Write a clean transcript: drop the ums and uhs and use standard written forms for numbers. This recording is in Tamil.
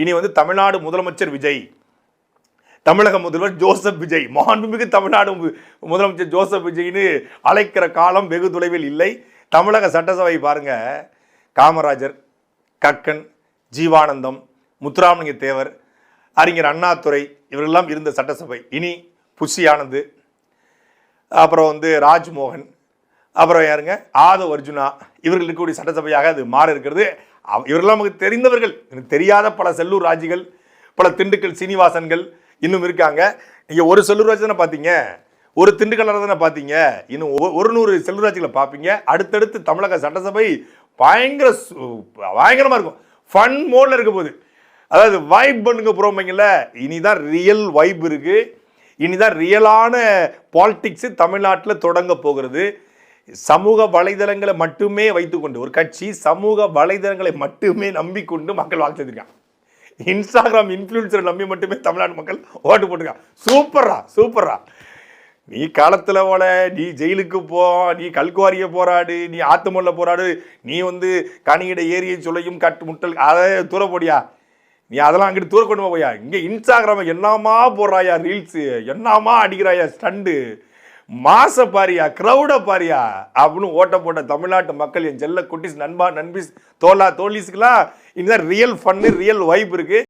இனி வந்து தமிழ்நாடு முதலமைச்சர் விஜய், தமிழக முதல்வர் ஜோசப் விஜய், மாண்புமிகு தமிழ்நாடு முதலமைச்சர் ஜோசப் விஜய்னு அழைக்கிற காலம் வெகு தொலைவில் இல்லை. தமிழக சட்டசபை பாருங்க, காமராஜர், கக்கன், ஜீவானந்தம், முத்துராமலிங்க தேவர், அறிஞர் அண்ணாதுரை இவரெல்லாம் இருந்த சட்டசபை இனி புஷி ஆனந்த், அப்புறம் வந்து ராஜ்மோகன், அப்புறம் யாருங்க ஆதவ் அர்ஜுனா, இவர்கள் இருக்கக்கூடிய சட்டசபையாக அது மாற இருக்கிறது. இவரெல்லாம் நமக்கு தெரிந்தவர்கள். எனக்கு தெரியாத பல செல்லூர் ராஜிகள், பல திண்டுக்கல் சீனிவாசன்கள் இன்னும் இருக்காங்க. நீங்கள் ஒரு செல்லூர் ராஜ் தானே பார்த்தீங்க, ஒரு திண்டுக்கல் தானே பார்த்தீங்க, இன்னும் 100 செல்லூர் ராஜிகளை பார்ப்பீங்க. அடுத்தடுத்து தமிழக சட்டசபை பயங்கரமாக இருக்கும், ஃபன் மோடில் இருக்க போகுது. அதாவது வைப் பண்ணுங்க புறமைங்கள, இனிதான் ரியல் வைப் இருக்கு, இனிதான் ரியலான பாலிடிக்ஸ் தமிழ்நாட்டில் தொடங்க போகிறது. சமூக வலைதளங்களை மட்டுமே வைத்துக்கொண்டு ஒரு கட்சி சமூக வலைதளங்களை மட்டுமே நம்பிக்கொண்டு மக்கள் வாக்கு செஞ்சிருக்காங்க. இன்ஸ்டாகிராம் இன்ஃப்ளூயன்சரை நம்பி மட்டுமே தமிழ்நாடு மக்கள் ஓட்டு போட்டுருக்காங்க. சூப்பரா நீ காலத்தில் போல, நீ ஜெயிலுக்கு போ, நீ கல்குவாரியை போராடு, நீ ஆத்துமல்ல போராடு, நீ வந்து கனியிட ஏரியை சொல்லையும் கட்டு முட்டல் அதை தூர போடியா, நீ அதெல்லாம் அங்கிட்டு தூர கொண்டு போயா. இங்கே இன்ஸ்டாகிராம என்னமா போடுறாயா, ரீல்ஸு என்னமா அடிக்கிறாயா, ஸ்டண்டு மாச பாரியா, கிரௌட பாரியா அப்படின்னு ஓட்ட போட்ட தமிழ்நாட்டு மக்கள், என் செல்ல குட்டிஸ், நண்பா நண்பிஸ், தோலா தோலிஸ்க்குலாம் இனிதான் ரியல் ஃபன்னு, ரியல் வைப் இருக்கு.